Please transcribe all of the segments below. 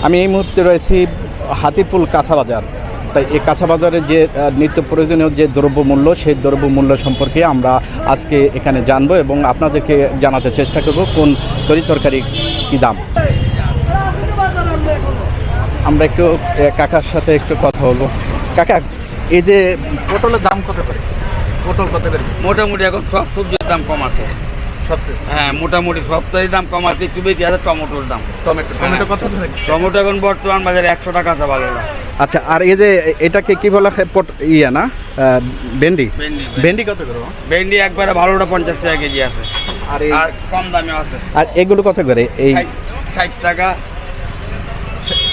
আমি এই মুহূর্তে রয়েছি হাতিরপুল কাঁচা বাজার। তাই এই কাঁচা বাজারের যে নিত্য প্রয়োজনীয় যে দ্রব্যমূল্য, সেই দ্রব্যমূল্য সম্পর্কে আমরা আজকে এখানে জানবো এবং আপনাদেরকে জানাতে চেষ্টা করব কোন তরিতরকারি কী দাম। আমরা একটু কাকার সাথে একটু কথা বলবো। কাকা, এই যে পটলের দাম কত করে? পটল কত করে? মোটামুটি এখন সব সবজির দাম কম আছে। সবচেয়ে হ্যাঁ, মোটামুটি সবটাই দাম কম আছে, একটু বেশি আছে টমেটোর দাম। টমেটো কত করে? টমেটো এখন বর্তমান বাজারে 100 টাকা আছে ভালো না। আচ্ছা, আর এই যে এটাকে কি বলা হয়? ইয়া না, ভেন্ডি। ভেন্ডি কত করে? ভেন্ডি একবারে ভালোটা 50 টাকা কেজি আছে, আর কম দামে আছে। আর এগুলো কত করে? এই 60 টাকা।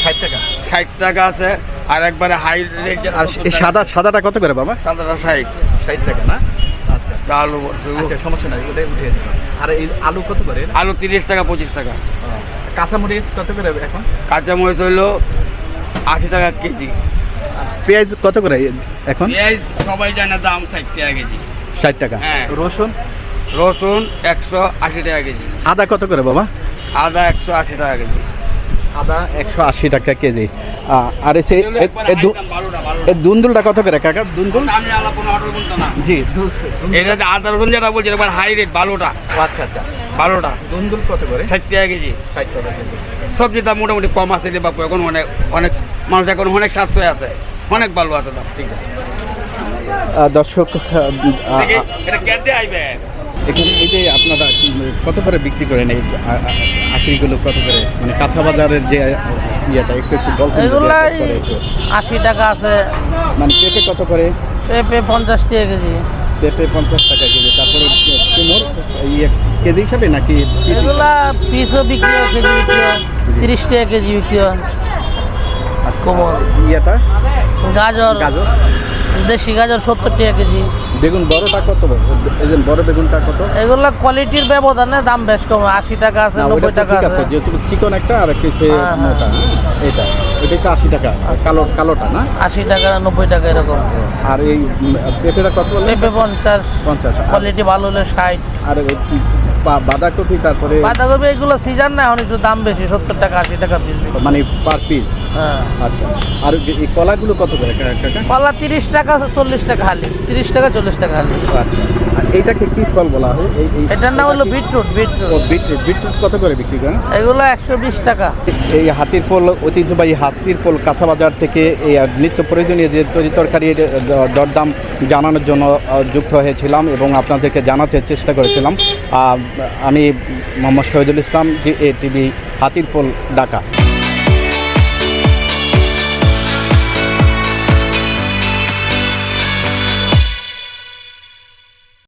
60 টাকা? 60 টাকা আছে, আর একবারে হাই রেট। আর সাদাটা কত করে বাবা? সাদাটা 60 টাকা না? আচ্ছা, আলু সমস্যা নাই, ওটাই উঠে যাবে। আর এই আলু কত করে? আলু 30 টাকা 25 টাকা। কাঁচামরিচ কত করে এখন? কাঁচামরিচ হইলো 80 টাকা কেজি। পেঁয়াজ কত করে এখন? পেঁয়াজ সবাই জানে দাম 60 টাকা কেজি। 60 টাকা। হ্যাঁ। রসুন? রসুন 180 টাকা কেজি। আদা কত করে বাবা? আদা 180 টাকা কেজি। আদা 180 টাকা কেজি। আর এই দুন্দুলটা কত করে কাকা? দুন্দুল জি, এটা আদা রসুন যেটা বলছি এবার হাই রেট ভালোটা। আচ্ছা আচ্ছা, ভালোটা দুন্দুল কত করে? 60 টাকা কেজি। 60 টাকা কেজি। সবজির দাম মোটামুটি কম আছে রে বাপু, এখন অনেক অনেক মানুষ এখন অনেক স্বাস্থ্য আছে, অনেক ভালো আছে দাম। ঠিক আছে দর্শক, এটা কেটে আইবে। এখানে এই যে আপনারা কত করে বিক্রি করেন এই আখরিগুলো কত করে? মানে কাঁচা বাজারের যে ইয়েটা একটু গল্প। এগুলাই 80 টাকা আছে। মানে পেঁপে কত করে? পেঁপে 50 টাকা কেজি। পেঁপে 50 টাকা কেজি। তারপরে কুমড় ইয়ে কেজি হিসাবে নাকি? এগুলা পিসও বিক্রি হয়, কেজি বিক্রি হয় 30 টাকা কেজি বিক্রি হয়। কুমড় ইয়েটা গাজর দেশি গাজর 70 টাকা কেজি। বেগুন বড়টা কত? এই যে বড় বেগুনটা কত? এগুলা কোয়ালিটির ব্যবধানে দাম বেশ কম, 80 টাকা আছে, 90 টাকা আছে। যেহেতু চিকন একটা আর কিছু মোটা, এটা হচ্ছে 80 টাকা। কালোটা না? 80 টাকা 90 টাকা এরকম। আর এই পেঁপেটা কত? পেঁপে 50। কোয়ালিটি ভালো হলে 60। আর বাঁধাকপি? তারপরে বাঁধাকপি এগুলো সিজন না, এখন একটু দাম বেশি, 70 টাকা 80 টাকা পিস, মানে পার পিস। হ্যাঁ। আচ্ছা, আর এই কলাগুলো কত করে কাকা? কলা 30 টাকা 40 টাকা হালি, 30 টাকা 40 টাকা হালি। আচ্ছা, আর এইটাকে কি ফল বলা হয়? এটার নাম হলো বিটরুট। বিটরুট কত করে বিক্রি করেন? এগুলো 120 টাকা। এই হাতিরপুল ঐতিহ্যবাহী হাতিরপুল কাঁচা বাজার থেকে এই নিত্য প্রয়োজনীয় যে তরিতরকারির দরদাম জানানোর জন্য যুক্ত হয়েছিলাম এবং আপনাদেরকে জানাতে চেষ্টা করেছিলাম। আমি মোহাম্মদ শহীদুল ইসলাম, GATV, হাতিরপুল, ঢাকা।